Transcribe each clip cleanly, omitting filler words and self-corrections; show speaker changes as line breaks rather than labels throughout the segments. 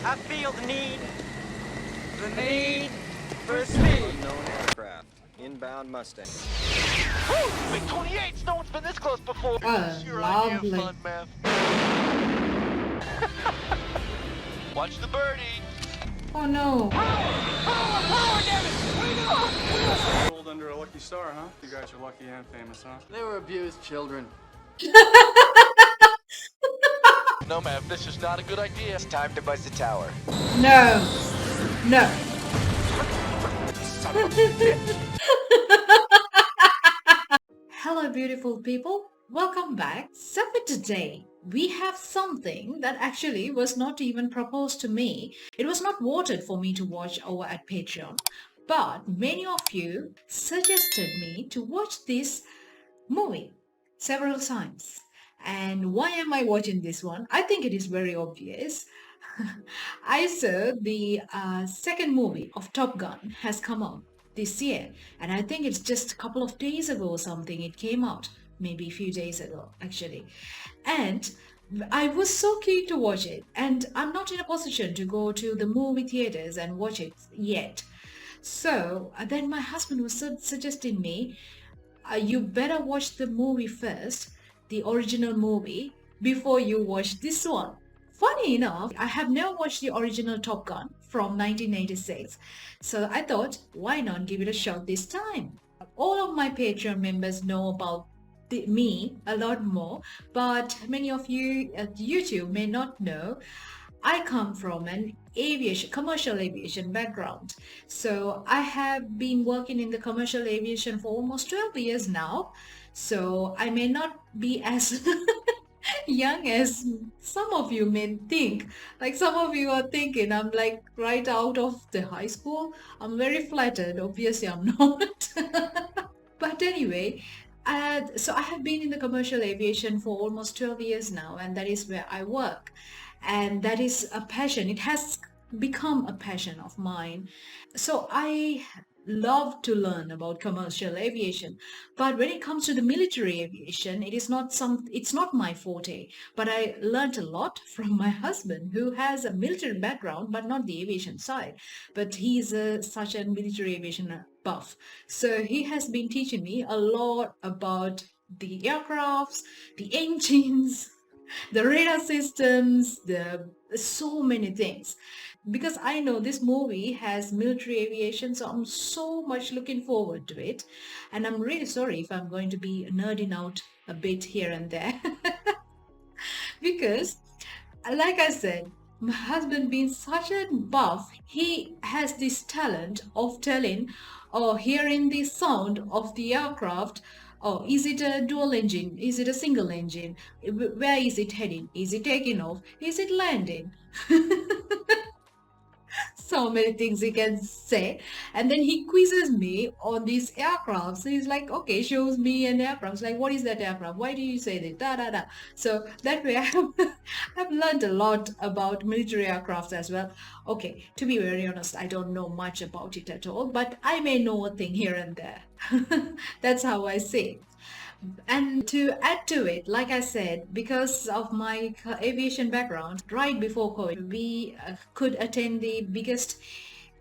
I feel the need for speed.
Unknown aircraft. Inbound Mustang.
Woo! Big 28! No one's been this close before.
Oh,
Your idea of
lovely.
fun, Mav. Watch the birdie.
Oh no.
Power, damn it!
Rolled under a lucky star, huh? You guys are lucky and famous, huh?
They were abused children.
No, Mav, this is not a good idea.
It's time to buzz the tower.
No. No. Hello beautiful people, welcome back. So for today we have something that actually was not even proposed to me. It was not voted for me to watch over at Patreon, but many of you suggested me to watch this movie several times. And why am I watching this one? I think it is very obvious. I saw the second movie of Top Gun has come out this year, and I think it's just a couple of days ago or something it came out, maybe a few days ago actually. And I was so keen to watch it, and I'm not in a position to go to the movie theaters and watch it yet. So then my husband was suggesting me, you better watch the movie first, the original movie, before you watch this one. Funny enough, I have never watched the original Top Gun from 1986. So I thought, why not give it a shot this time? All of my Patreon members know about me a lot more, but many of you at YouTube may not know. I come from an commercial aviation background. So I have been working in the commercial aviation for almost 12 years now. So I may not be as young as some of you may think. Like some of you are thinking I'm like right out of the high school. I'm very flattered. Obviously I'm not. But anyway, so I have been in the commercial aviation for almost 12 years now, and that is where I work. And that is a passion. It has become a passion of mine. So I love to learn about commercial aviation, but when it comes to the military aviation, it's not my forte. But I learned a lot from my husband, who has a military background but not the aviation side, but he's such a military aviation buff. So he has been teaching me a lot about the aircrafts, the engines, the radar systems, the so many things. Because I know this movie has military aviation, so I'm so much looking forward to it. And I'm really sorry if I'm going to be nerding out a bit here and there. Because, like I said, my husband being such a buff, he has this talent of telling or hearing the sound of the aircraft. Oh, is it a dual engine? Is it a single engine? Where is it heading? Is it taking off? Is it landing? So many things he can say. And then he quizzes me on these aircrafts. So he's like, okay, shows me an aircraft. It's like, what is that aircraft? Why do you say this? Da da da. So that way I've learned a lot about military aircrafts as well. Okay, to be very honest, I don't know much about it at all, but I may know a thing here and there. That's how I say it. And to add to it, like I said, because of my aviation background, right before COVID, we could attend the biggest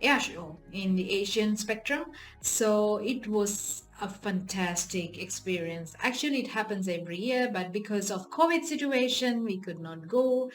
air show in the Asian spectrum. So it was a fantastic experience. Actually, it happens every year, but because of COVID situation, we could not go.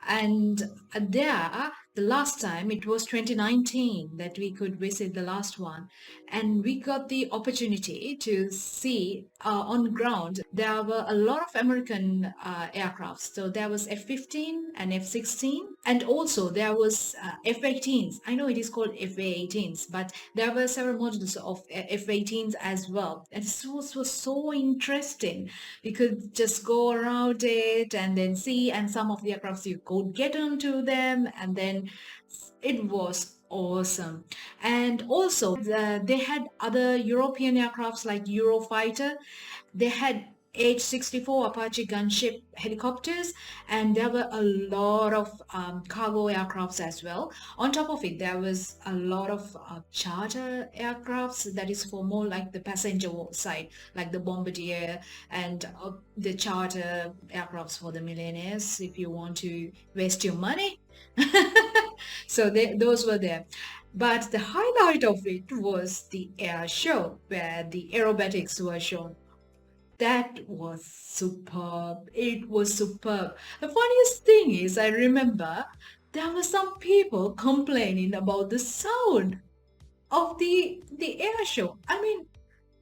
And there, the last time, it was 2019 that we could visit the last one. And we got the opportunity to see on ground, there were a lot of American aircrafts. So there was F-15 and F-16. And also there was F-18s. I know it is called F-18s, but there were several models of F-18s as well. And this was so interesting. We could just go around it and then see, and some of the aircrafts you could get onto them, and then it was awesome. And also they had other European aircrafts like Eurofighter. They had H-64 Apache gunship helicopters, and there were a lot of cargo aircrafts as well. On top of it, there was a lot of charter aircrafts, that is for more like the passenger side, like the Bombardier and the charter aircrafts for the millionaires if you want to waste your money. So those were there. But the highlight of it was the air show where the aerobatics were shown. That was superb. It was superb. The funniest thing is, I remember there were some people complaining about the sound of the air show. I mean,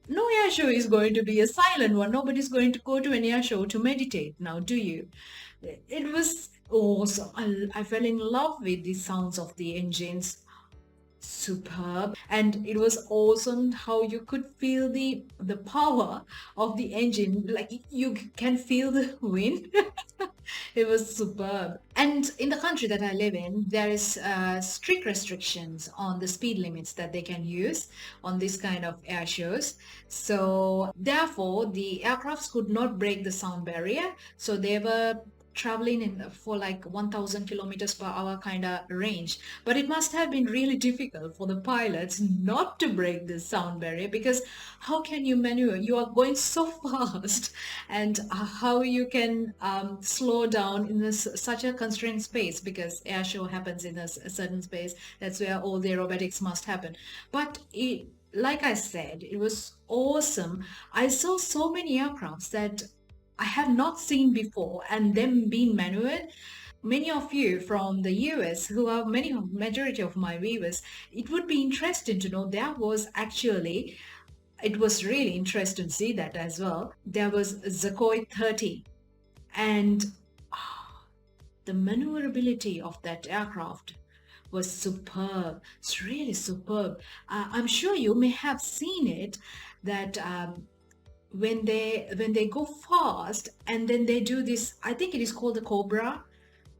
no air show is going to be a silent one. Nobody's going to go to an air show to meditate now, do you? It was awesome. I fell in love with the sounds of the engines. Superb. And it was awesome how you could feel the power of the engine, like you can feel the wind. It was superb. And in the country that I live in, there is strict restrictions on the speed limits that they can use on this kind of air shows. So therefore the aircrafts could not break the sound barrier, so they were traveling in for like 1000 kilometers per hour kind of range. But it must have been really difficult for the pilots not to break the sound barrier, because how can you maneuver? You are going so fast, and how you can slow down in such a constrained space, because air show happens in a certain space. That's where all the aerobatics must happen. But like I said, it was awesome. I saw so many aircrafts that I have not seen before, and them being maneuvered. Many of you from the US who are majority of my viewers, it would be interesting to know there was actually, it was really interesting to see that as well. There was Sukhoi 30, and the maneuverability of that aircraft was superb. It's really superb. I'm sure you may have seen it, that when they go fast and then they do this, I think it is called the Cobra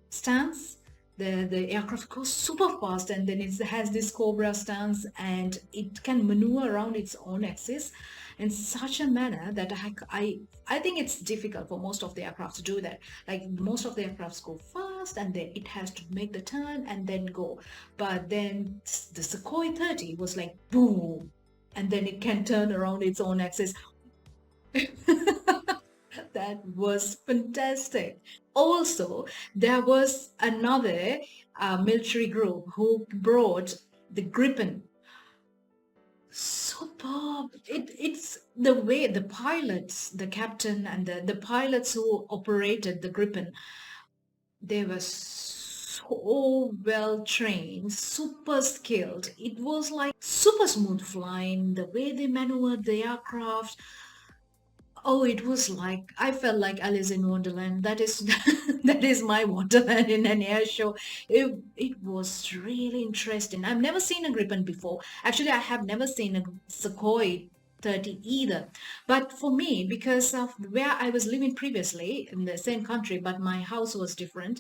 stance. The aircraft goes super fast and then it has this Cobra stance, and it can maneuver around its own axis in such a manner that I think it's difficult for most of the aircraft to do that. Like most of the aircrafts go fast and then it has to make the turn and then go. But then the Sukhoi 30 was like boom, and then it can turn around its own axis. That was fantastic. Also, there was another military group who brought the Gripen. Superb. It's the way the pilots, the captain and the pilots who operated the Gripen, they were so well trained, super skilled. It was like super smooth flying, the way they maneuvered the aircraft. Oh, it was like, I felt like Alice in Wonderland. That is that is my Wonderland in an air show. It was really interesting. I've never seen a Gripen before. Actually, I have never seen a Sukhoi 30 either. But for me, because of where I was living previously in the same country, but my house was different,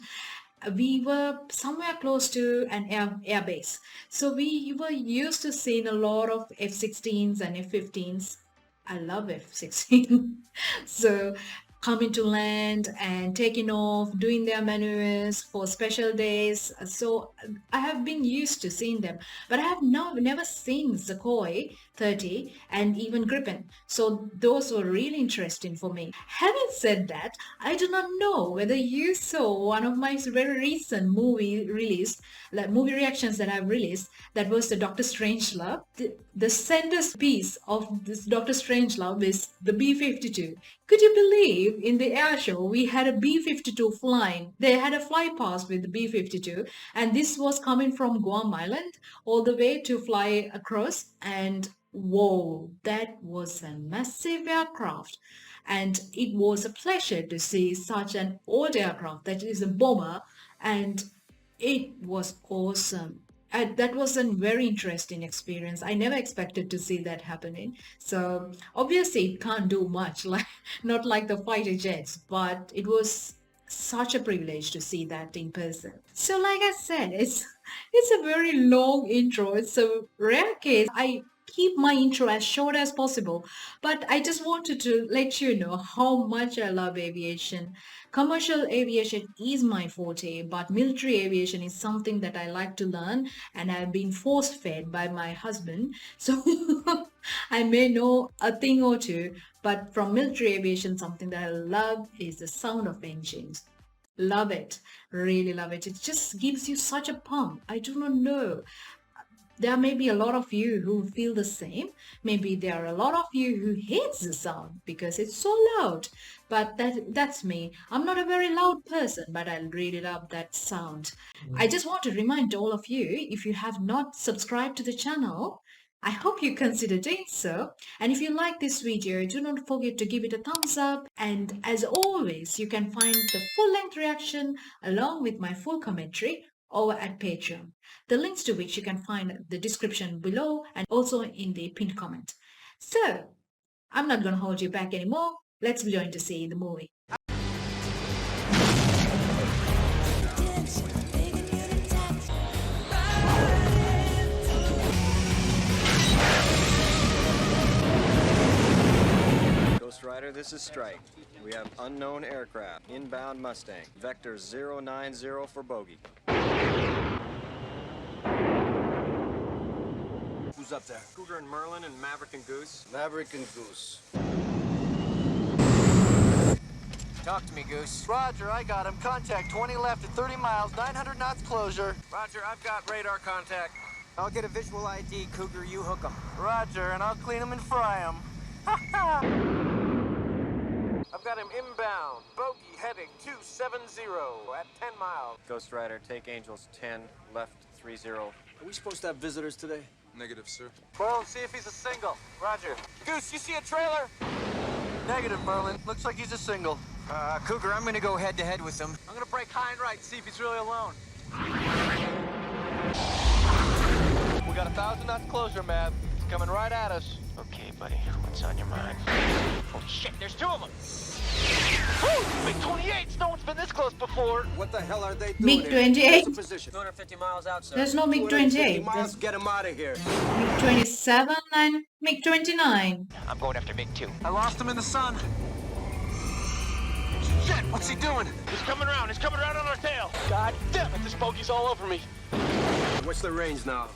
we were somewhere close to an air base. So we were used to seeing a lot of F-16s and F-15s. I love F-16. So coming to land and taking off, doing their maneuvers for special days. So I have been used to seeing them, but I have never seen Sukhoi 30 and even Gripen. So those were really interesting for me. Having said that, I do not know whether you saw one of my very recent movie reactions that I've released. That was the Doctor Strangelove. The centerpiece of this Doctor Strangelove is the B-52. Could you believe in the air show we had a B-52 flying? They had a fly past with the B-52, and this was coming from Guam Island all the way to fly across, and whoa, that was a massive aircraft. And it was a pleasure to see such an old aircraft that is a bomber, and it was awesome. That was a very interesting experience. I never expected to see that happening. So obviously it can't do much, like not like the fighter jets, but it was such a privilege to see that in person. So like I said, it's a very long intro. It's a rare case. I keep my intro as short as possible, but I just wanted to let you know how much I love aviation. Commercial aviation is my forte, but military aviation is something that I like to learn, and I've been force fed by my husband. So I may know a thing or two, but from military aviation, something that I love is the sound of engines. Love it. Really love it. It just gives you such a pump. I do not know. There may be a lot of you who feel the same. Maybe there are a lot of you who hates the sound because it's so loud. But that's me. I'm not a very loud person, but I really love that sound. I just want to remind all of you, if you have not subscribed to the channel, I hope you consider doing so. And if you like this video, do not forget to give it a thumbs up. And as always, you can find the full-length reaction along with my full commentary over at Patreon. The links to which you can find in the description below and also in the pinned comment. So, I'm not going to hold you back anymore. Let's be going to see the movie.
Ghost Rider, this is Strike. We have unknown aircraft. Inbound Mustang. Vector 090 for bogey.
Who's up there?
Cougar and Merlin and Maverick and Goose.
Maverick and Goose.
Talk to me, Goose.
Roger, I got him. Contact 20 left at 30 miles, 900 knots closure.
Roger, I've got radar contact. I'll get a visual ID. Cougar, you hook 'em.
Roger, and I'll clean him and fry him.
I've got him inbound. Bogey heading 270 at 10 miles. Ghost Rider, take Angels 10, left 30.
Are we supposed to have visitors today?
Negative, sir.
Merlin, see if he's a single. Roger. Goose, you see a trailer? Negative, Merlin. Looks like he's a single.
Cougar, I'm gonna go head-to-head with him.
I'm gonna break high and right, see if he's really alone. We got 1,000 knots closure, Mav. He's coming right at us.
Okay, buddy, what's on your mind?
Holy shit, there's two of them! Woo! MiG-28s! No one's been this close before!
What the hell are they doing
MiG-28?
here? What's the position?
250 miles out, sir.
There's no
250
MiG-28.
miles,
There's
get him out of here.
MiG-27 and MiG-29.
I'm going after MiG-2.
I lost him in the sun. Shit, what's he doing? He's coming around on our tail. God damn it, this bogey's all over me.
What's the range now?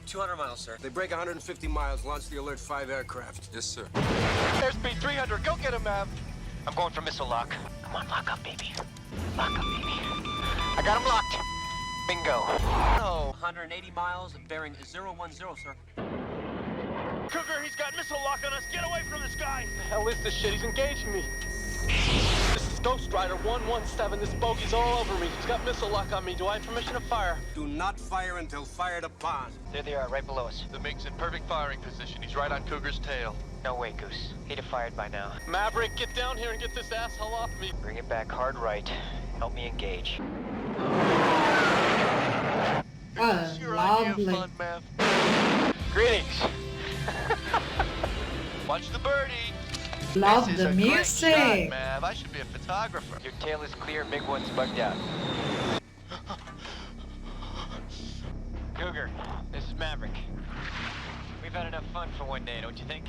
200 miles, sir.
They break 150 miles, launch the Alert 5 aircraft.
Yes, sir.
Airspeed 300, go get him, Mav.
I'm going for missile lock. Come on, lock up, baby. Lock up, baby. I got him locked. Bingo.
No.
180 miles, bearing 010, sir.
Cougar, he's got missile lock on us. Get away from this guy. The hell is this shit? He's engaging me. This is Ghost Rider 117. This bogey's all over me. He's got missile lock on me. Do I have permission to fire?
Do not fire until fired upon.
There they are, right below us.
The MiG's in perfect firing position. He's right on Cougar's tail.
No way, Goose. He'd have fired by now.
Maverick, get down here and get this asshole off me.
Bring it back hard right. Help me engage.
Oh,
Your idea of
lovely.
fun, Mav. Greetings. Watch the birdie.
Love
This is
the
a great shot,
music.
Mav. I should be a photographer.
Your tail is clear, MiG-1's bugged out. Cougar, this is Maverick. We've had enough fun for one day, don't you think?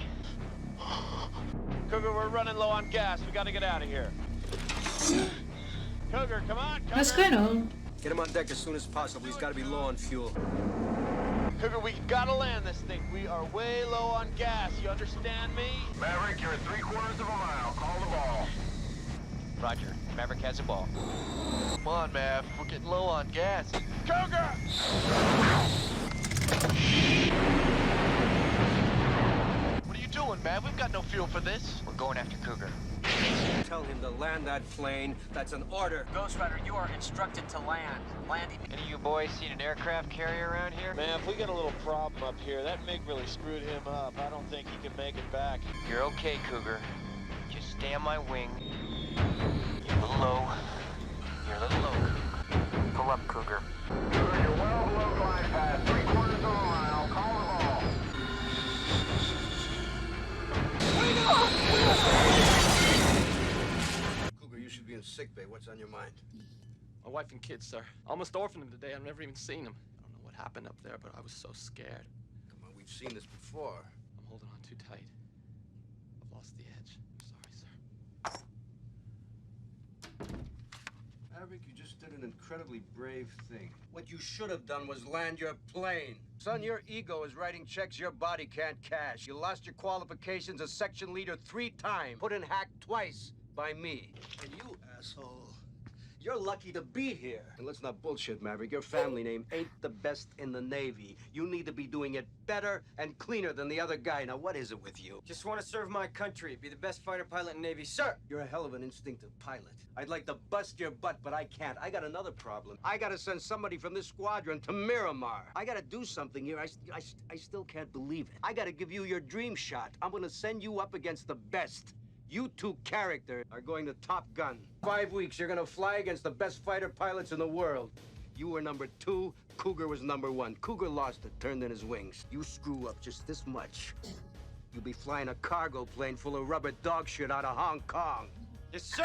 Cougar, we're running low on gas. We gotta get out of here. Cougar, come on, Cougar.
What's going on?
Get him on deck as soon as possible. He's got to be low on fuel.
Cougar, we gotta land this thing. We are way low on gas. You understand me?
Maverick, you're at 3/4 of a mile. Call the ball.
Roger. Maverick has a ball.
Come on, Mav. We're getting low on gas. Cougar! What are you doing, Mav? We've got no fuel for this.
We're going after Cougar.
Tell him to land that plane. That's an order.
Ghost Rider, you are instructed to land. Landing. Any of you boys seen an aircraft carrier around here?
Mav, we got a little problem up here. That MiG really screwed him up. I don't think he can make it back.
You're okay, Cougar. Just stay on my wing. You're a little low. You're a little low, Cougar. Pull up, Cougar.
Cougar, you're well below glide path. 3/4 of a mile. Call the ball.
Cougar, you should be in sickbay. What's on your mind?
My wife and kids, sir. Almost orphaned them today. I've never even seen them. I don't know what happened up there, but I was so scared.
Come on, we we've seen this before.
I'm holding on too tight. I've lost the edge. I'm sorry, sir.
Maverick, you just did an incredibly brave thing. What you should have done was land your plane. Son, your ego is writing checks your body can't cash. You lost your qualifications as section leader 3 times. Put in hack twice by me. And you, asshole, you're lucky to be here. And let's not bullshit, Maverick. Your family name ain't the best in the Navy. You need to be doing it better and cleaner than the other guy. Now, what is it with you?
Just want to serve my country, be the best fighter pilot in Navy, sir.
You're a hell of an instinctive pilot. I'd like to bust your butt, but I can't. I got another problem. I gotta send somebody from this squadron to Miramar. I gotta do something here. I still can't believe it. I gotta give you your dream shot. I'm gonna send you up against the best. You two characters are going to Top Gun. 5 weeks, you're gonna fly against the best fighter pilots in the world. You were number 2, Cougar was number 1. Cougar lost it, turned in his wings. You screw up just this much, you'll be flying a cargo plane full of rubber dog shit out of Hong Kong.
Yes, sir.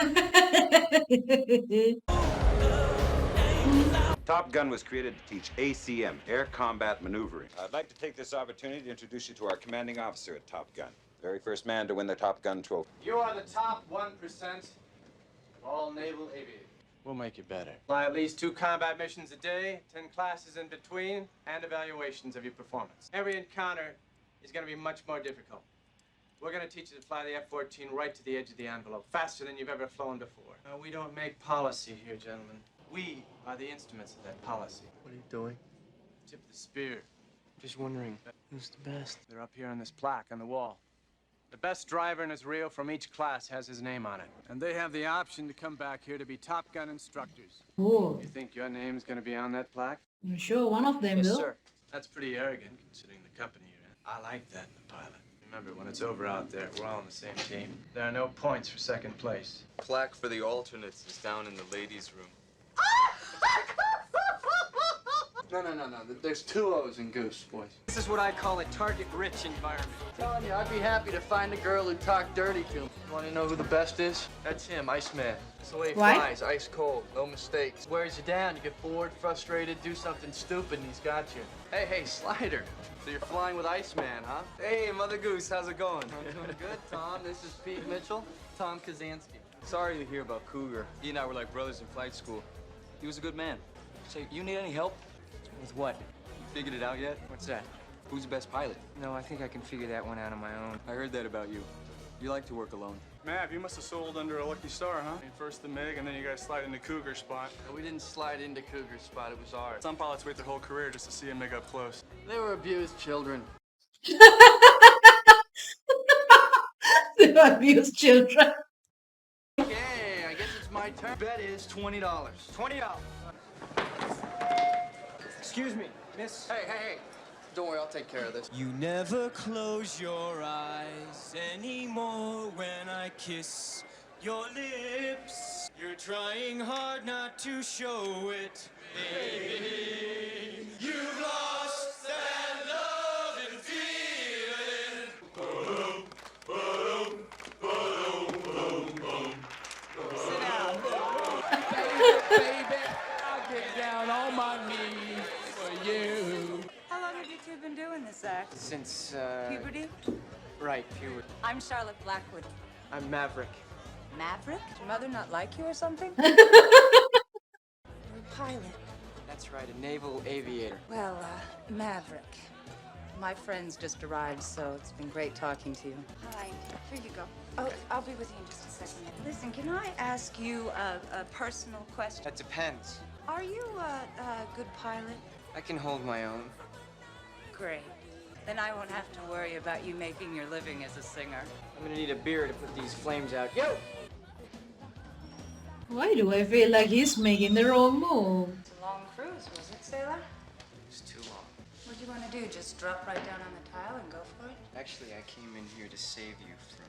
Top Gun was created to teach ACM, Air Combat Maneuvering. I'd like to take this opportunity to introduce you to our commanding officer at Top Gun. Very first man to win the Top Gun trophy.
You are the top 1% of all naval aviators. We'll make you better. Fly at least 2 combat missions a day, 10 classes in between, and evaluations of your performance. Every encounter is going to be much more difficult. We're going to teach you to fly the F-14 right to the edge of the envelope, faster than you've ever flown before. We don't make policy here, gentlemen. We are the instruments of that policy.
What are you doing?
Tip of the spear.
Just wondering, who's the best?
They're up here on this plaque on the wall. The best driver in his reel from each class has his name on it. And they have the option to come back here to be Top Gun instructors.
Oh,
You think your name's going to be on that plaque?
I'm sure one of them
Yes,
will.
sir. That's pretty arrogant, considering the company you're in. I like that in a pilot. Remember, when it's over out there, we're all on the same team. There are no points for second place.
Plaque for the alternates is down in the ladies' room.
No. There's 2 O's in Goose, boys.
This is what I call a target-rich environment.
I'm telling you, I'd be happy to find a girl who talked dirty to me. You want to know who the best is? That's him, Iceman. That's the way he
What?
flies, ice cold, no mistakes. Wears you down, you get bored, frustrated, do something stupid, and he's got you. Hey, Slider. So you're flying with Iceman, huh?
Hey, Mother Goose, how's it going?
I'm doing good, Tom. This is Pete Mitchell, Tom Kazansky.
Sorry to hear about Cougar. He and I were like brothers in flight school. He was a good man. Say, you need any help?
With what?
You figured it out yet?
What's that?
Who's the best pilot?
No, I think I can figure that one out on my own.
I heard that about you. You like to work alone.
Mav, you must have sold under a lucky star, huh? First the MiG, and then you guys slide into Cougar spot.
We didn't slide into Cougar's spot, it was ours.
Some pilots wait their whole career just to see a MiG up close.
They were abused children.
They abuse children.
Okay, I guess it's my turn. Bet is $20.
$20. Excuse me, miss.
Hey. Don't worry, I'll take care of this.
You never close your eyes anymore when I kiss your lips. You're trying hard not to show it, baby. You've lost that love and feeling.
Sit down. Baby, I'll get down on my knees for you.
How long have you two been doing this act?
Since,
Puberty?
Right, puberty.
I'm Charlotte Blackwood.
I'm Maverick.
Maverick? Did your mother not like you or something? You're a pilot.
That's right, a naval aviator.
Well, Maverick. My friends just arrived, so it's been great talking to you. Hi. Here you go. Oh, I'll be with you in just a second. Listen, can I ask you a personal question?
That depends.
Are you a good pilot?
I can hold my own.
Great. Then I won't have to worry about you making your living as a singer.
I'm gonna need a beer to put these flames out. Yo!
Why do I feel like he's making the wrong move?
It's a long cruise, was it, sailor?
It's too long.
What'd you want to do? Just drop right down on the tile and go for it?
Actually, I came in here to save you from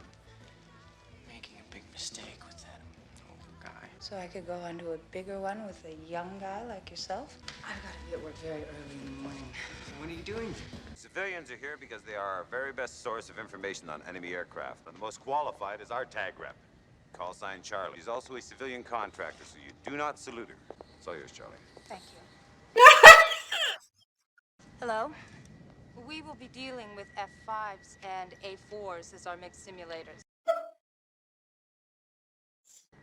making a big mistake with that older guy.
So I could go on to a bigger one with a young guy like yourself? I've got to be at work very early in the morning.
What are you doing?
Civilians are here because they are our very best source of information on enemy aircraft. And the most qualified is our tag rep. Call sign Charlie. She's also a civilian contractor, so you do not salute her. It's all yours, Charlie.
Thank you. Hello? we will be dealing with F5s and A4s as our MiG simulators.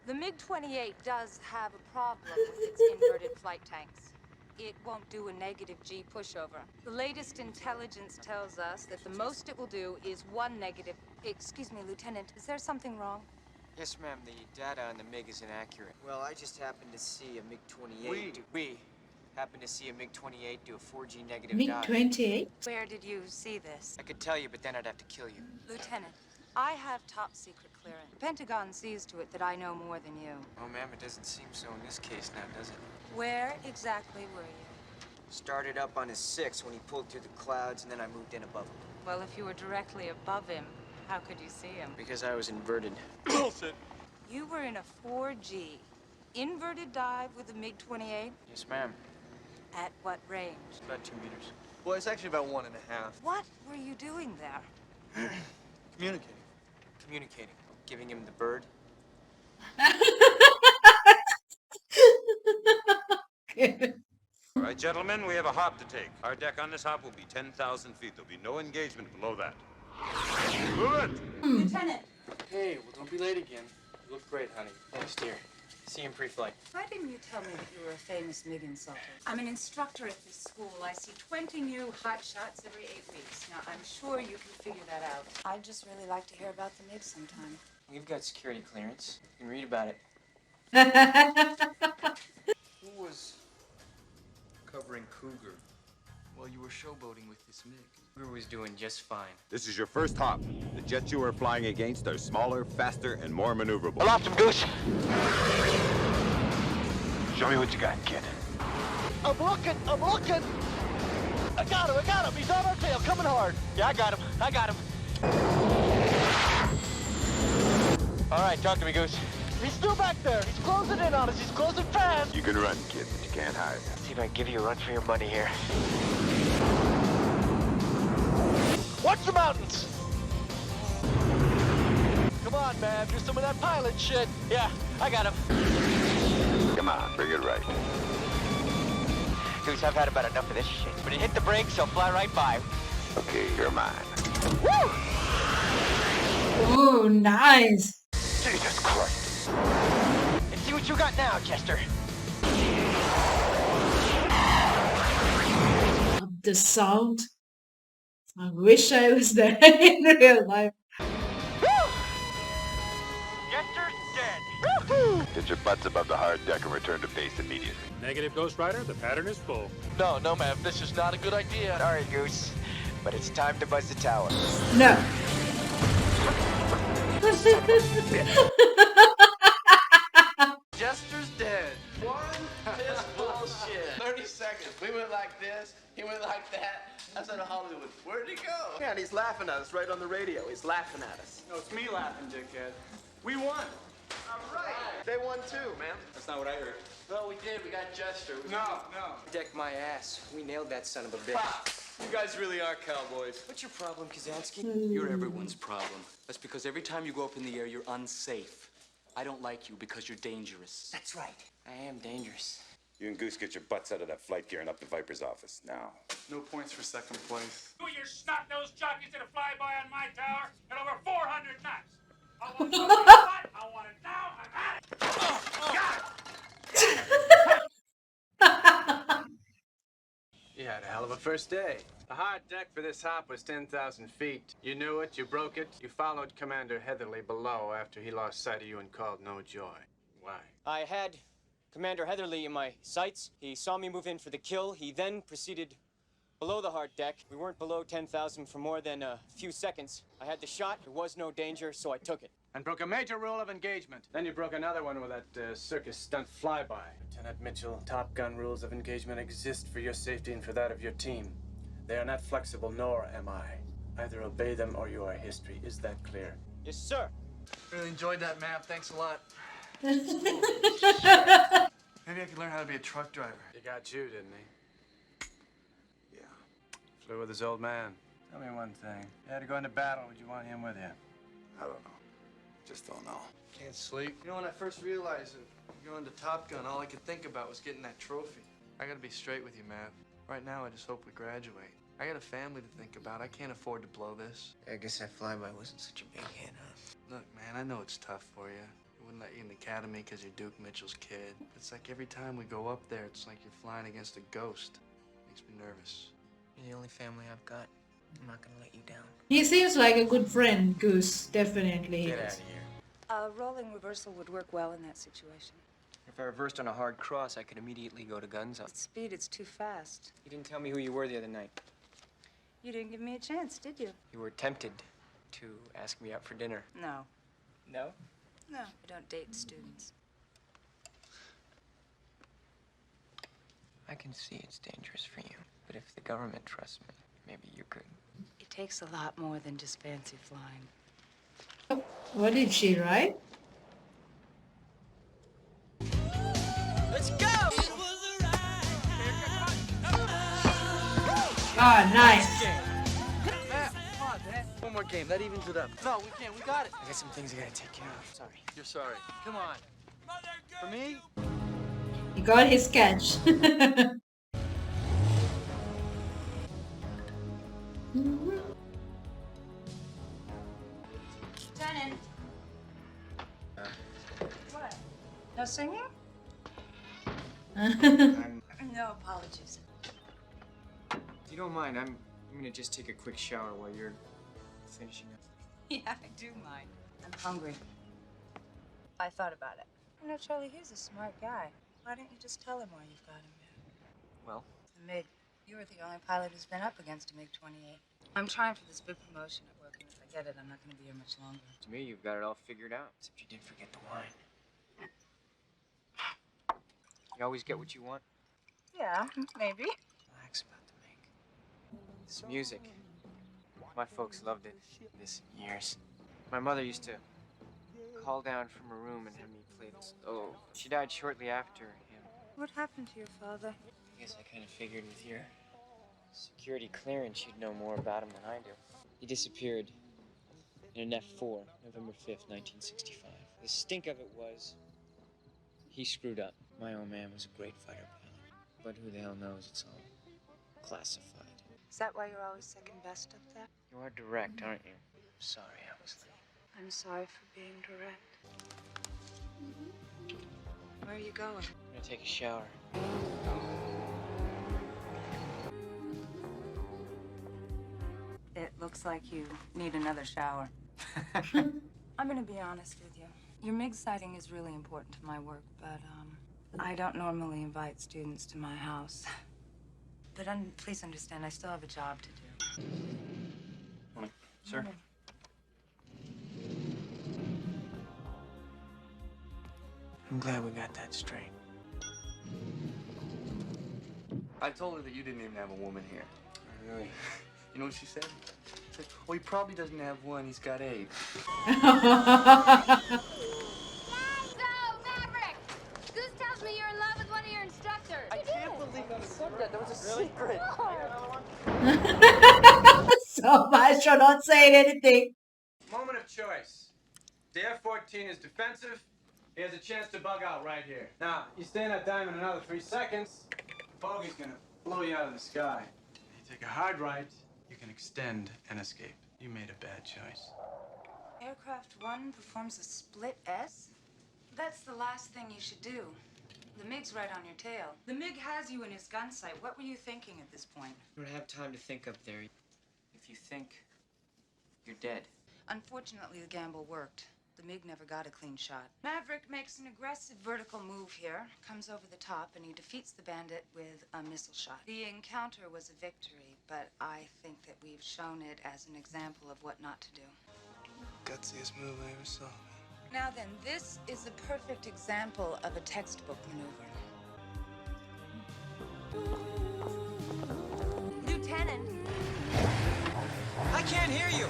The MiG-28 does have a problem with its inverted flight tanks. It won't do a negative G pushover. The latest intelligence tells us that the most it will do is one negative... Excuse me, Lieutenant, is there something wrong?
Yes, ma'am. The data on the MiG is inaccurate. Well, I just happened to see a MiG-28. We happened to see a MiG-28 do a 4G negative dive.
MiG-28?
Where did you see this?
I could tell you, but then I'd have to kill you.
Lieutenant, I have top secret clearance. The Pentagon sees to it that I know more than you.
Oh, ma'am, it doesn't seem so in this case now, does it?
Where exactly were you?
Started up on his 6 when he pulled through the clouds, and then I moved in above him.
Well, if you were directly above him, how could you see him?
Because I was inverted.
Bullshit.
You were in a 4G inverted dive with a MiG-28?
Yes, ma'am.
At what range?
About 2 meters. Well, it's actually about 1.5.
What were you doing there?
Communicating.
Communicating. Giving him the bird.
All right, gentlemen, we have a hop to take. Our deck on this hop will be 10,000 feet. There'll be no engagement below that. Move it!
Lieutenant!
Hey, well, don't be late again. You look great, honey.
Thanks, dear. See you in pre-flight.
Why didn't you tell me that you were a famous MiG insulter? I'm an instructor at this school. I see 20 new hot shots every 8 weeks. Now, I'm sure you can figure that out. I'd just really like to hear about the MiG sometime.
We've got security clearance. You can read about it.
Who was covering Cougar while you were showboating with this MiG?
Cougar was doing just fine.
This is your first hop. The jets you are flying against are smaller, faster, and more maneuverable.
I lost him, Goose. Show me what you got, kid. I'm looking. I got him. He's on our tail, coming hard. Yeah, I got him. All right, talk to me, Goose. He's still back there. He's closing in on us. He's closing fast.
You can run, kid, but you can't hide.
See if I can give you a run for your money here.
Watch the mountains. Come on, man. Do some of that pilot shit. Yeah, I got him.
Come on, bring it right.
Goose, I've had about enough of this shit. When you hit the brakes, he'll fly right by.
Okay, you're mine.
Woo!
Oh, nice.
Jesus Christ.
And see what you got now, Chester.
The sound. I wish I was there in real life.
Chester's dead.
Get your butts above the hard deck and return to base immediately.
Negative, Ghost Rider. The pattern is full.
No, man. This is not a good idea.
Sorry, Goose, but it's time to buzz the tower.
No.
Jester's dead. This bullshit. 30 seconds. We went like this. He went like that. That's out of Hollywood. Where'd he go? Yeah, and he's laughing at us right on the radio. He's laughing at us.
No, it's me laughing, dickhead. We won.
All right. They won too, man.
That's not what I heard.
Well, we did. We got Jester.
No.
Deck my ass. We nailed that son of a bitch.
Ha! You guys really are cowboys.
What's your problem, Kazansky?
You're everyone's problem. That's because every time you go up in the air, you're unsafe. I don't like you because you're dangerous.
That's right. I am dangerous.
You and Goose get your butts out of that flight gear and up to Viper's office now.
No points for second place.
You your snot-nosed jockeys did a flyby on my tower at over 400 knots. I want it. I want it now. I've had it.
You had a hell of a first day. The hard deck for this hop was 10,000 feet. You knew it, you broke it. You followed Commander Heatherly below after he lost sight of you and called no joy. Why?
I had Commander Heatherly in my sights. He saw me move in for the kill. He then proceeded below the hard deck. We weren't below 10,000 for more than a few seconds. I had the shot. There was no danger, so I took it.
And broke a major rule of engagement. Then you broke another one with that circus stunt flyby. Lieutenant Mitchell, Top Gun rules of engagement exist for your safety and for that of your team. They are not flexible, nor am I. Either obey them or you are history. Is that clear?
Yes, sir.
Really enjoyed that map. Thanks a lot. Maybe I could learn how to be a truck driver.
He got you, didn't he? Yeah. Flew with his old man. Tell me one thing. If you had to go into battle, would you want him with you?
I don't know. Just don't know.
Can't sleep. You know, when I first realized that going to Top Gun, all I could think about was getting that trophy. I gotta be straight with you, Mav.
Right now, I just hope we graduate. I got a family to think about. I can't afford to blow this.
I guess that flyby wasn't such a big hit, huh?
Look, man, I know it's tough for you. They wouldn't let you in the academy because you're Duke Mitchell's kid. It's like every time we go up there, it's like you're flying against a ghost. Makes me nervous.
You're the only family I've got. I'm not gonna let you down.
He seems like a good friend, Goose. Definitely.
Get out of here.
A rolling reversal would work well in that situation.
If I reversed on a hard cross, I could immediately go to guns up.
At speed, it's too fast.
You didn't tell me who you were the other night.
You didn't give me a chance, did you?
You were tempted to ask me out for dinner.
No.
No?
No, I don't date students.
I can see it's dangerous for you, but if the government trusts me, maybe you could.
It takes a lot more than just fancy flying.
Oh, what did she write?
Let's go!
Ah, nice.
Matt, come on, man. One more game. That evens it up. No, we can't. We got it.
I got some things I gotta take care of. Sorry.
You're sorry. Come on. For me?
He got his catch.
Lieutenant. What? No singing? No apologies.
If you don't mind, I'm gonna just take a quick shower while you're finishing up.
Yeah, I do mind. I'm hungry. I thought about it. You know, Charlie, he's a smart guy. Why don't you just tell him why you've got him here?
Well?
The MiG. You were the only pilot who's been up against a MiG-28. I'm trying for this big promotion at work, and if I get it, I'm not going to be here much longer.
To me, you've got it all figured out. Except you did forget the wine. You always get what you want?
Yeah, maybe.
Relax about the MiG. This music. My folks loved it. This in years. My mother used to call down from her room and have me play this. Oh, she died shortly after him.
What happened to your father?
I guess I kind of figured with your security clearance, you'd know more about him than I do. He disappeared in an F-4, November 5th, 1965. The stink of it was, he screwed up. My old man was a great fighter pilot. But who the hell knows? It's all classified.
Is that why you're always second best up there?
You are direct, aren't you? I'm sorry I was late.
I'm sorry for being direct. Where are you going?
I'm gonna take a shower.
It looks like you need another shower. I'm gonna be honest with you. Your MiG sighting is really important to my work, but I don't normally invite students to my house. But please understand, I still have a job to do.
Morning, sir.
Morning.
I'm glad we got that straight.
I told her that you didn't even have a woman here.
Really?
You know what she said? She said, well, he probably doesn't have one. He's got 8.
Goose tells me you're in love with one of your instructors.
I can't believe you said that. That was a secret.
So much for not saying anything.
Moment of choice. The F-14 is defensive. He has a chance to bug out right here. Now, you stay in that diamond another 3 seconds, bogey's gonna blow you out of the sky. You take a hard right, you can extend and escape. You made a bad choice.
Aircraft 1 performs a split S? That's the last thing you should do. The MiG's right on your tail. The MiG has you in his gun sight. What were you thinking at this point?
You don't have time to think up there. If you think, you're dead.
Unfortunately, the gamble worked. The MiG never got a clean shot. Maverick makes an aggressive vertical move here, comes over the top, and he defeats the bandit with a missile shot. The encounter was a victory, but I think that we've shown it as an example of what not to do.
Gutsiest move I ever saw.
Now then, this is a perfect example of a textbook maneuver.
Lieutenant.
I can't hear you.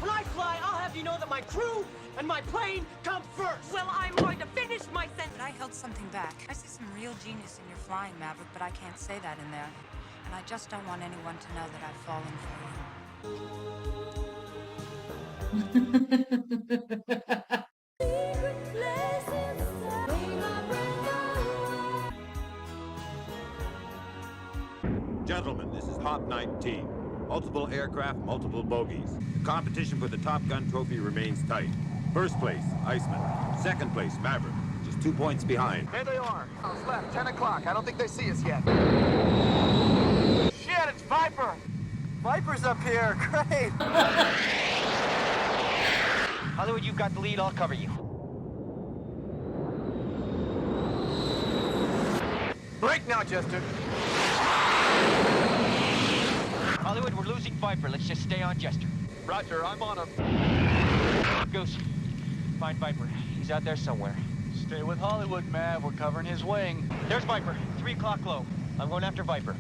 When I fly, I'll have you know that my crew and my plane come first.
Well, I'm going to finish my sentence.
But I held something back. I see some real genius in your flying, Maverick, but I can't say that in there. And I just don't want anyone to know that I've fallen for you.
Gentlemen, this is Top 19. Multiple aircraft, multiple bogies. The competition for the Top Gun trophy remains tight. First place, Iceman. Second place, Maverick. Just 2 points behind.
There they are. It's left, 10 o'clock. I don't think they see us yet. Shit, it's Viper.
Viper's up here. Great.
Hollywood, you've got the lead. I'll cover you.
Break now, Jester.
Hollywood, we're losing Viper. Let's just stay on Jester.
Roger, I'm on him.
Goose, find Viper. He's out there somewhere.
Stay with Hollywood, Mav. We're covering his wing.
There's Viper. 3 o'clock low. I'm going after Viper.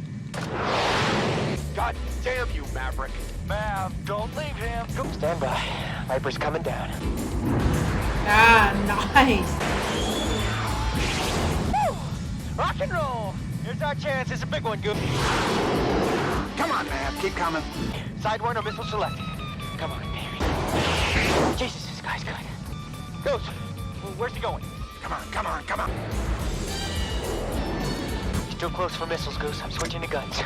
God damn you, Maverick.
Mav, don't leave him.
Stand by. Viper's coming down.
Ah, nice.
Woo! Rock and roll. Here's our chance. It's a big one, Goose.
Come on, Mav. Keep coming.
Sidewinder missile selected. Come on, baby. Jesus, this guy's good. Goose, where's he going?
Come on, come on, come on.
He's too close for missiles, Goose. I'm switching to guns.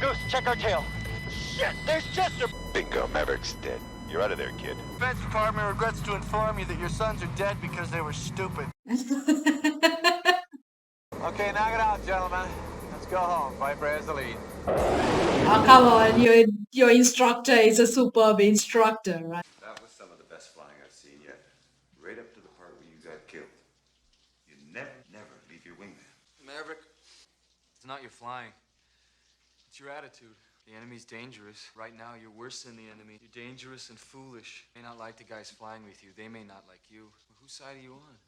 Goose, check our tail. Shit, there's Chester.
Bingo, Maverick's dead. You're out of there, kid.
Defense Department regrets to inform you that your sons are dead because they were stupid.
Okay, knock it out, gentlemen. Let's go home. Viper has the lead.
Oh, come on. Your instructor is a superb instructor, right?
That was some of the best flying I've seen yet. Right up to the part where you got killed. You never leave your wingman.
Maverick, it's not your flying. It's your attitude. The enemy's dangerous. Right now, you're worse than the enemy. You're dangerous and foolish. You may not like the guys flying with you. They may not like you. Well, whose side are you on?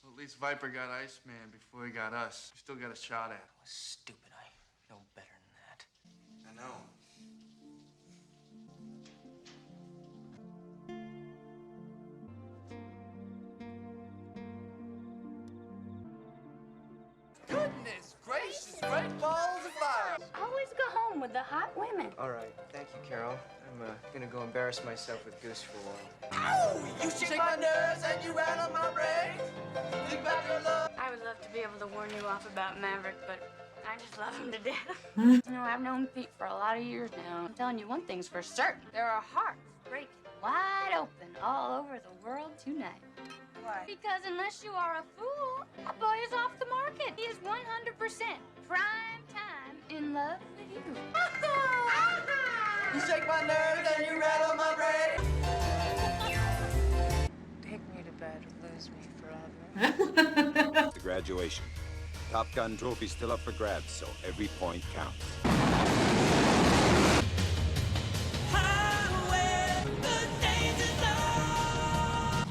Well, at least Viper got Iceman before he got us. We still got a shot at him.
Stupid, I know better than that.
I know.
Goodness gracious, great balls of fire.
Always go home with the hot women.
All right, thank you, Carol. I'm gonna go embarrass myself with Goose for a while.
Ow! You shake my nerves and you rattle my brains. Think about your love.
I would love to be able to warn you off about Maverick, but I just love him to death. You know, I've known Pete for a lot of years now. I'm telling you one thing's for certain. There are hearts breaking wide open all over the world tonight.
Why?
Because unless you are a fool, that boy is off the market. He is 100% prime time in love with you.
You shake my nerves and you rattle my brains.
Take me to bed or lose me forever.
The graduation. Top Gun trophy's still up for grabs, so every point counts.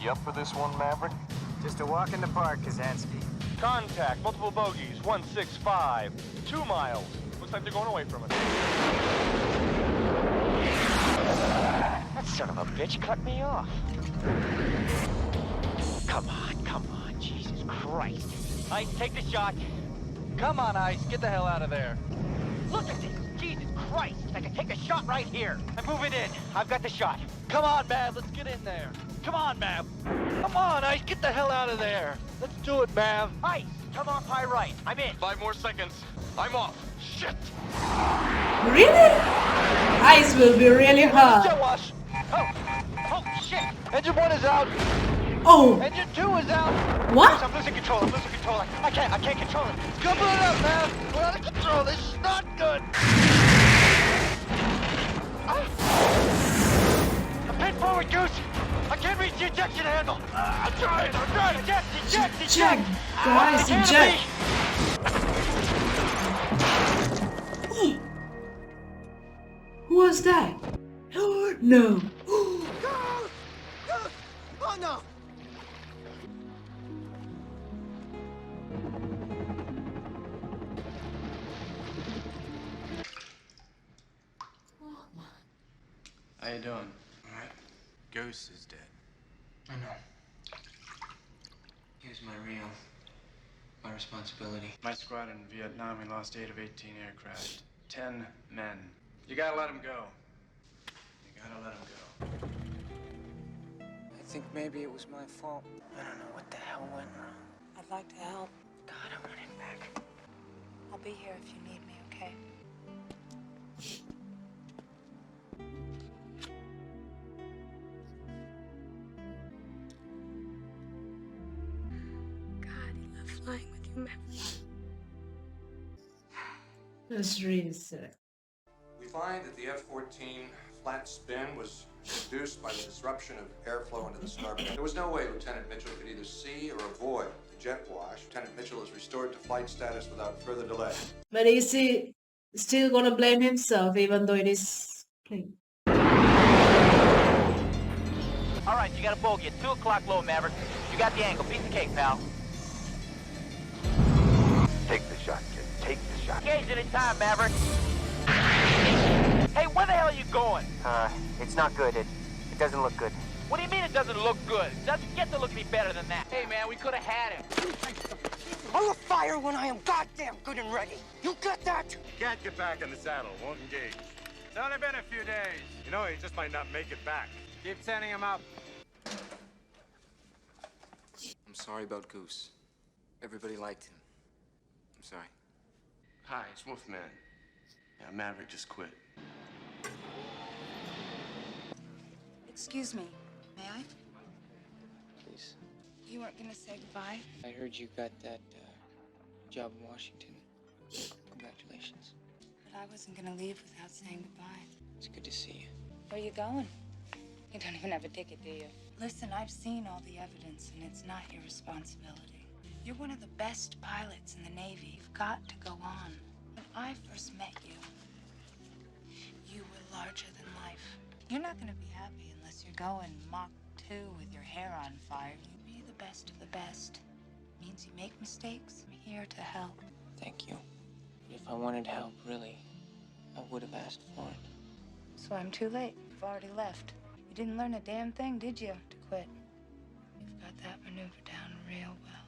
You up for this one, Maverick?
Just a walk in the park, Kazansky.
Contact. Multiple bogies. 165. 2 miles. Looks like they're going away from us.
That son of a bitch cut me off. Come on, Jesus Christ. Ice, take the shot.
Come on, Ice. Get the hell out of there.
Look at this. Jesus Christ. I can take a shot right here. I'm moving in. I've got the shot.
Come on, Mav. Let's get in there. Come on, Mav. Come on, Ice. Get the hell out of there. Let's do it, Mav.
Ice, come on high right. I'm in.
5 more seconds. I'm off. Shit.
Really? Ice will be really hurt.
Still wash.
Oh, shit.
Engine 1 is out.
Oh,
Engine 2 is out.
what?
I'm losing control. I can't control it.
Come on up, Mav. We're out of control. This is not good.
I'm pinned forward, Goose. I can't reach the ejection handle. I'm trying. Eject.
Eject, guys, eject. Who was that? No.
Oh no!
How you doing? All right. Goose is dead. I know. Here's my responsibility. My squadron in Vietnam, we lost 8 of 18 aircraft. 10 men. You gotta let them go. You gotta let them go.
I think maybe it was my fault. I don't know what the hell went wrong.
I'd like to help.
God, I want him back.
I'll be here if you need me, okay?
God, I love flying with you, Maverick.
That's really sad.
We find that the F-14 flat spin was induced by the disruption of airflow into the starboard. There was no way Lieutenant Mitchell could either see or avoid the jet wash. Lieutenant Mitchell is restored to flight status without further delay.
But is he still gonna blame himself even though it is clean?
All right, you got a bogey at 2 o'clock low, Maverick. You got the angle. Piece of cake, pal.
Take the shot, kid. Take the shot.
Engage any time, Maverick. Hey, where the hell are you going?
It's not good. It doesn't look good.
What do you mean it doesn't look good? It doesn't get to look any better than that. Hey, man, we could have had him.
I will fire when I am goddamn good and ready. You get that?
Can't get back in the saddle. Won't engage.
It's only been a few days.
You know, he just might not make it back.
Keep sending him up.
I'm sorry about Goose. Everybody liked him. I'm sorry.
Hi, it's Wolfman. Yeah, Maverick just quit.
Excuse me, may I?
Please.
You weren't gonna say goodbye?
I heard you got that job in Washington. Congratulations.
But I wasn't gonna leave without saying goodbye.
It's good to see you.
Where are you going? You don't even have a ticket, do you? Listen, I've seen all the evidence, and it's not your responsibility. You're one of the best pilots in the Navy. You've got to go on. When I first met you, you were larger than life. You're not going to be happy unless you're going Mach 2 with your hair on fire. You be the best of the best. Means you make mistakes. I'm here to help.
Thank you. If I wanted help, really, I would have asked for it.
So I'm too late. You've already left. You didn't learn a damn thing, did you, to quit? You've got that maneuver down real well.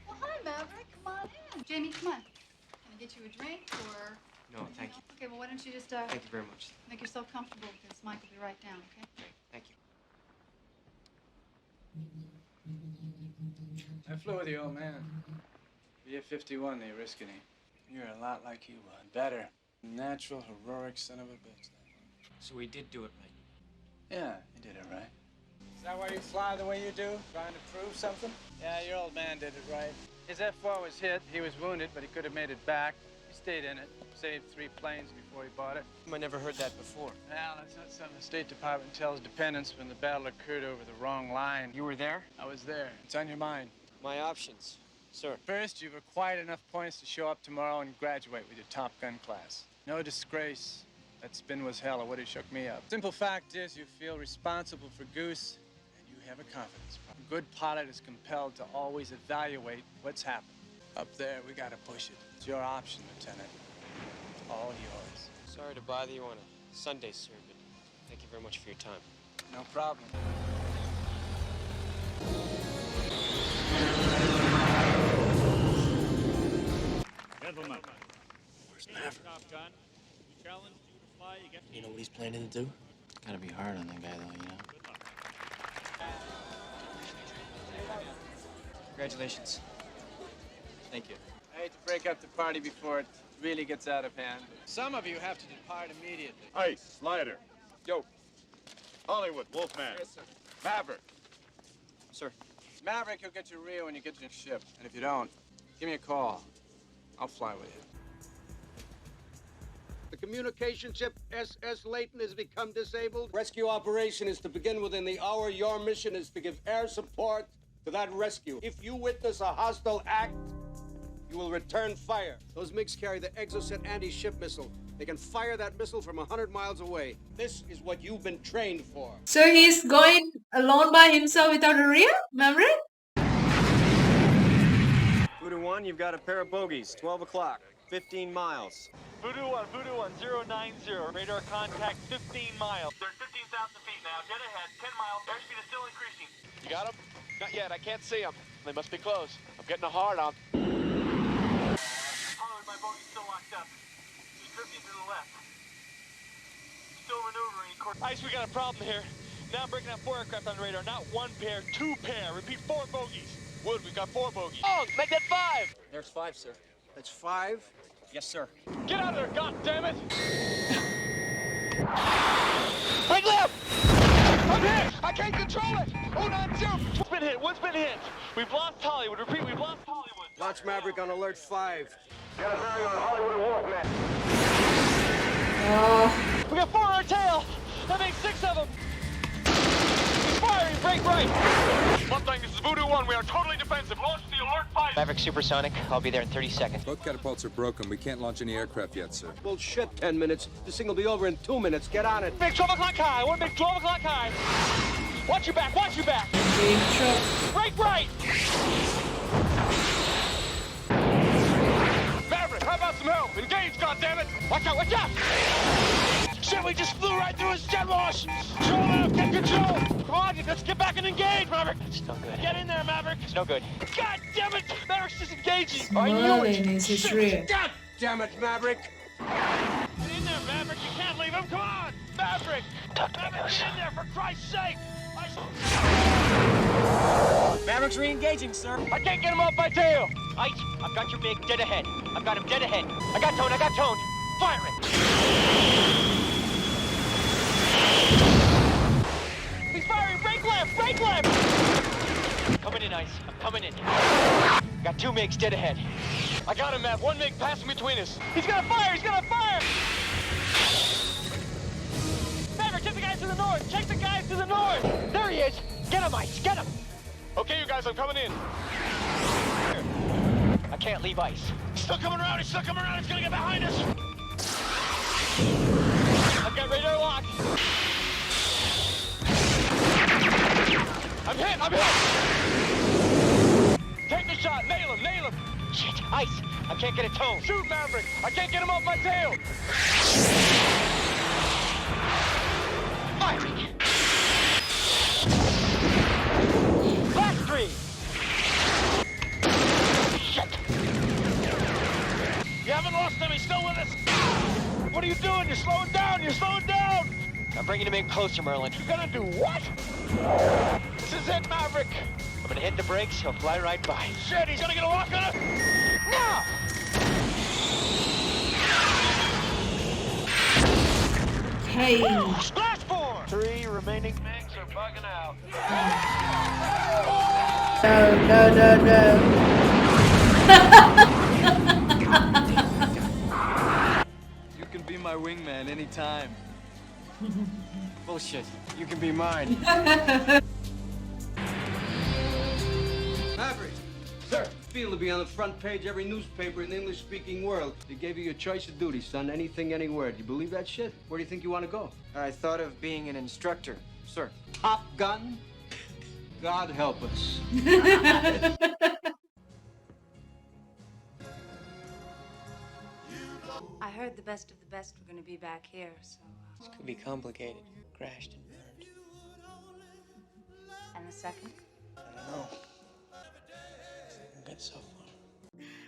Well, hi, Maverick. Come on in. Jamie, come on. Can I get you a drink or?
No, thank you.
Okay, well, why don't you just
Thank you very much.
make yourself comfortable because Mike will be right down, okay?
Thank you.
I flew with the old man. VF-51, the Oriskany. You're a lot like he was. Better. Natural, heroic son of a bitch.
So we did do it right.
Yeah, you did it right. Is that why you fly the way you do? Trying to prove something? Yeah, your old man did it right. His F-4 was hit. He was wounded, but he could have made it back. He stayed in it. Saved 3 planes before he bought it.
I never heard that before.
Well, that's not something the State Department tells dependents when the battle occurred over the wrong line.
You were there?
I was there. It's on your mind.
My options, sir.
First, you've acquired enough points to show up tomorrow and graduate with your Top Gun class. No disgrace. That spin was hell. It would have shook me up. Simple fact is you feel responsible for Goose, and you have a confidence problem. A good pilot is compelled to always evaluate what's happened. Up there, we gotta push it. It's your option, Lieutenant. It's all yours.
Sorry to bother you on a Sunday, sir, but thank you very much for your time.
No problem.
Gentlemen,
Top Gun, we challenge you to fly again.
you know what he's planning to do? Gotta be hard on that guy, though, you know?
Congratulations. Thank you.
I hate to break up the party before it really gets out of hand. Some of you have to depart immediately.
Ice, Slider. Yo. Hollywood, Wolfman.
Yes, sir.
Maverick.
Sir.
Maverick, you'll get your reel when you get to your ship. And if you don't, give me a call. I'll fly with you.
The communication ship SS Layton has become disabled. Rescue operation is to begin within the hour. Your mission is to give air support to that rescue. If you witness a hostile act, you will return fire. Those MiGs carry the Exocet anti-ship missile. They can fire that missile from 100 miles away. This is what you've been trained for.
So he's going alone by himself without a rear, Maverick?
Voodoo 1, you've got a pair of bogeys. 12 o'clock, 15 miles.
Voodoo 1, 090. Radar contact 15 miles. They're 15,000 feet now. Dead ahead, 10 miles. Airspeed is still increasing. You got them? Not yet. I can't see them. They must be close. I'm getting a hard on. Hollywood, my bogey's still locked up. He's drifting to the left. Still maneuvering. Ice, we got a problem here. Now I'm breaking out 4 aircraft on the radar. Not 1 pair, 2 pair. Repeat, 4 bogeys. Wood, we've got 4 bogeys. Oh, make that 5!
There's 5, sir.
That's 5.
Yes, sir.
Get out of there, goddammit! Right left! I'm hit! I can't control it! 090! Wood's been hit, Wood's been hit! We've lost Hollywood. Repeat, we've lost Hollywood.
Launch Maverick on alert 5.
Got a bearing on Hollywood and Wolfman.
We got 4 on our tail! That makes 6 of them! He's firing, break right! Mustang, this is Voodoo 1. We are totally defensive. Launch the alert 5.
Maverick supersonic. I'll be there in 30 seconds.
Both catapults are broken. We can't launch any aircraft yet, sir.
Bullshit, 10 minutes. This thing will be over in 2 minutes. Get on it.
Big 12 o'clock high. I want to make 12 o'clock high. Watch your back, watch your back. Break right! Maverick, how about some help? Engage, goddammit! Watch out, watch out! Shit, we just flew right through his jet wash! Control out, get control! Come on, let's get back and engage, Maverick!
It's no good.
Get in there, Maverick!
It's no good.
God damn it! Maverick's disengaging!
Merlin is his rear.
God damn it, Maverick!
Get in there, Maverick! You can't leave him! Come on! Maverick! Maverick, get in there, for Christ's sake!
Maverick's re-engaging, sir.
I can't get him off my tail!
Ice, I've got your MiG dead ahead. I've got him dead ahead. I got tone, Fire it!
He's firing! Break left! Break left!
Coming in, Ice. I'm coming in. Got 2 MiGs dead ahead.
I got him, Mav. 1 MiG passing between us. He's gonna fire! He's gonna fire! Maverick, check the guys to the north! Check the guys to the north!
There he is! Get him, Ice! Get him!
Okay, you guys, I'm coming in.
I can't leave Ice.
He's still coming around! He's still coming around! He's gonna get behind us! I've got radar lock! I'm hit! I'm hit! Take the shot! Nail him! Nail him!
Shit! Ice! I can't get a tone!
Shoot, Maverick! I can't get him off my tail!
Firing! Last 3! Shit!
You haven't lost him! He's still with us! What are you doing? You're slowing down! You're slowing down!
I'm bringing him in closer, Merlin.
You're gonna do what? This is it, Maverick!
I'm gonna hit the brakes, he'll fly right by.
Shit, he's gonna get a lock on us!
Now!
Hey!
Splash 4! 3 remaining MiGs are bugging out.
No.
You can be my wingman anytime.
Bullshit. You can be mine.
Maverick! Sir! Feel to be on the front page every newspaper in the English-speaking world. They gave you your choice of duty, son. Anything, anywhere. Do you believe that shit? Where do you think you want to go?
I thought of being an instructor, sir.
Top Gun? God help us.
I heard the best of the best were going to be back here, so...
This could be complicated. Crashed and burned.
And the second?
I don't know. Get so far.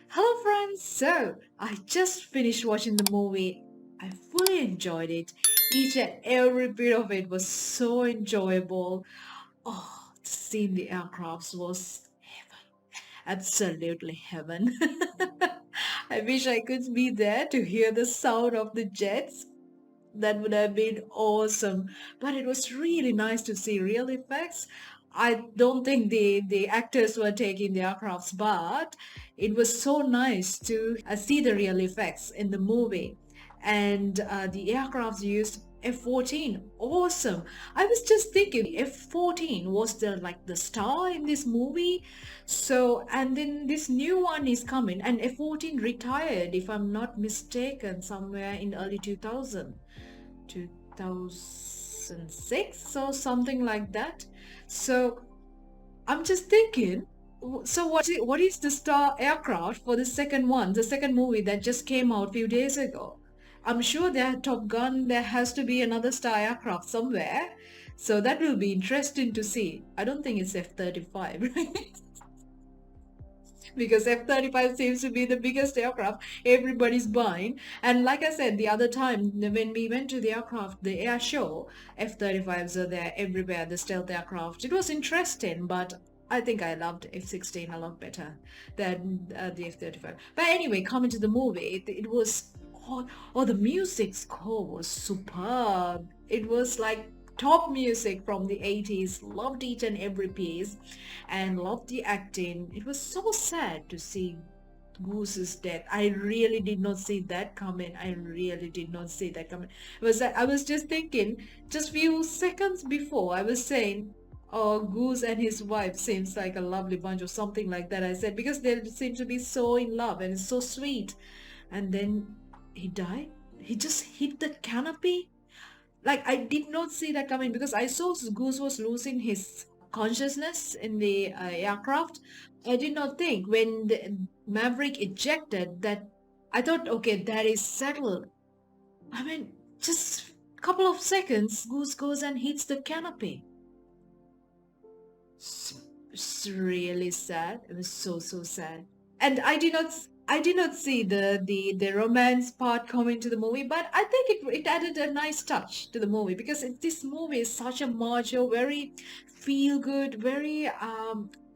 Hello friends, so I just finished watching the movie. I fully enjoyed it. Each and every bit of it was so enjoyable. Oh, seeing the aircrafts was heaven. Absolutely heaven. I wish I could be there to hear the sound of the jets. That would have been awesome. But it was really nice to see real effects. I don't think the actors were taking the aircrafts, but it was so nice to see the real effects in the movie. And the aircrafts used F-14. Awesome. I was just thinking F-14 was the star in this movie. So, and then this new one is coming, and F-14 retired, if I'm not mistaken, somewhere in early 2006 or something like that. So I'm just thinking, so what is the star aircraft for the second one, the second movie that just came out a few days ago? I'm sure there Top Gun, there has to be another star aircraft somewhere. So that will be interesting to see. I don't think it's F-35, right? Because F-35 seems to be the biggest aircraft everybody's buying. And like I said the other time, when we went to the the air show, F-35s are there everywhere, the stealth aircraft. It was interesting, but I think I loved F-16 a lot better than the F-35. But anyway, coming to the movie, it was, the music score was superb. It was like top music from the 80s. Loved each and every piece and loved the acting. It was so sad to see Goose's death. I really did not see that coming. I really did not see that coming. I was just thinking, just few seconds before, I was saying, oh, Goose and his wife seems like a lovely bunch or something like that. I said, because they seem to be so in love and it's so sweet. And then he died. He just hit the canopy. Like, I did not see that coming because I saw Goose was losing his consciousness in the aircraft. I did not think when the Maverick ejected that, I thought, okay, that is settled. I mean, just a couple of seconds, Goose goes and hits the canopy. It's really sad. It was so sad. And I did not see the romance part coming to the movie, but I think it added a nice touch to the movie because this movie is such a macho, very feel good, very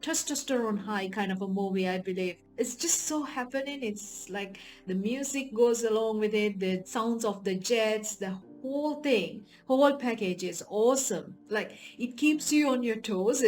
testosterone high kind of a movie, I believe. It's just so happening. It's like the music goes along with it, the sounds of the jets, the whole thing, whole package is awesome. Like, it keeps you on your toes.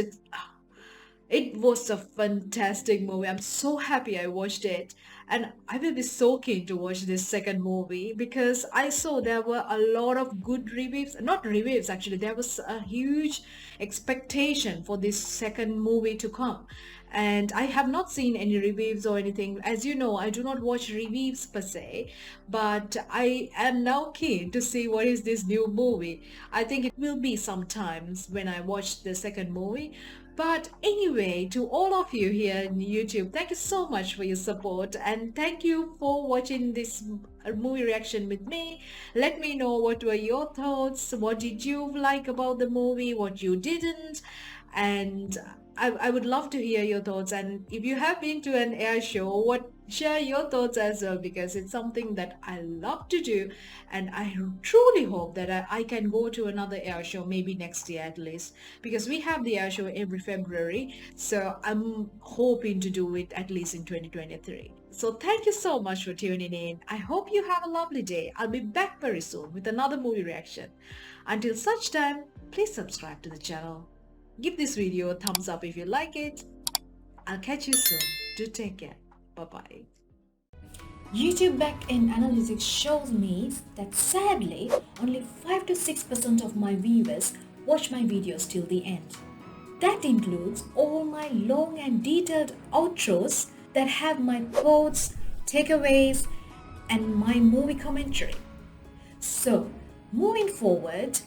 It was a fantastic movie. I'm so happy I watched it. And I will be so keen to watch this second movie because I saw there were a lot of good reviews. Not reviews, actually. There was a huge expectation for this second movie to come. And I have not seen any reviews or anything. As you know, I do not watch reviews per se, but I am now keen to see what is this new movie. I think it will be sometimes when I watch the second movie. But anyway, to all of you here in YouTube, thank you so much for your support and thank you for watching this movie reaction with me. Let me know what were your thoughts, what did you like about the movie, what you didn't, and I would love to hear your thoughts. And if you have been to an air show, share your thoughts as well because it's something that I love to do and I truly hope that I can go to another air show maybe next year at least because we have the air show every February, so I'm hoping to do it at least in 2023. So thank you so much for tuning in. I hope you have a lovely day. I'll be back very soon with another movie reaction. Until such time, please subscribe to the channel. Give this video a thumbs up if you like it. I'll catch you soon. Do take care. Bye-bye.
YouTube backend analytics shows me that sadly, only 5 to 6% of my viewers watch my videos till the end. That includes all my long and detailed outros that have my quotes, takeaways, and my movie commentary. So, moving forward,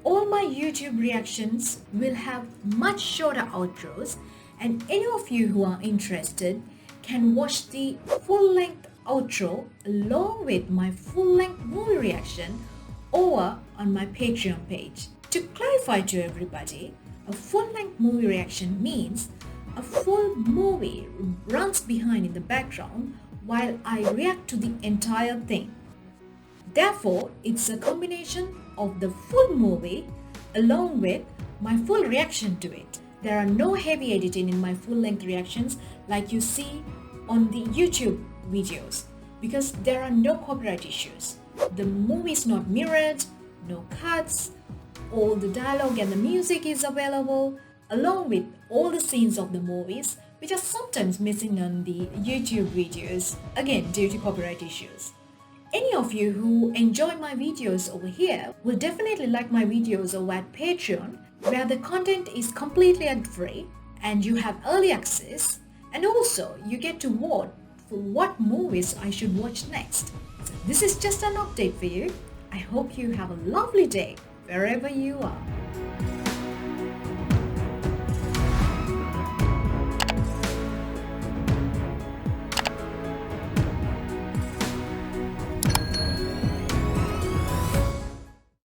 all my YouTube reactions will have much shorter outros, and any of you who are interested can watch the full-length outro along with my full-length movie reaction over on my Patreon page. To clarify to everybody, a full-length movie reaction means a full movie runs behind in the background while I react to the entire thing. Therefore, it's a combination of the full movie along with my full reaction to it. There are no heavy editing in my full-length reactions like you see on the YouTube videos because there are no copyright issues. The movie is not mirrored, no cuts, all the dialogue and the music is available along with all the scenes of the movies which are sometimes missing on the YouTube videos, again due to copyright issues. Any of you who enjoy my videos over here will definitely like my videos over at Patreon where the content is completely ad-free and you have early access and also you get to vote for what movies I should watch next. So this is just an update for you. I hope you have a lovely day wherever you are.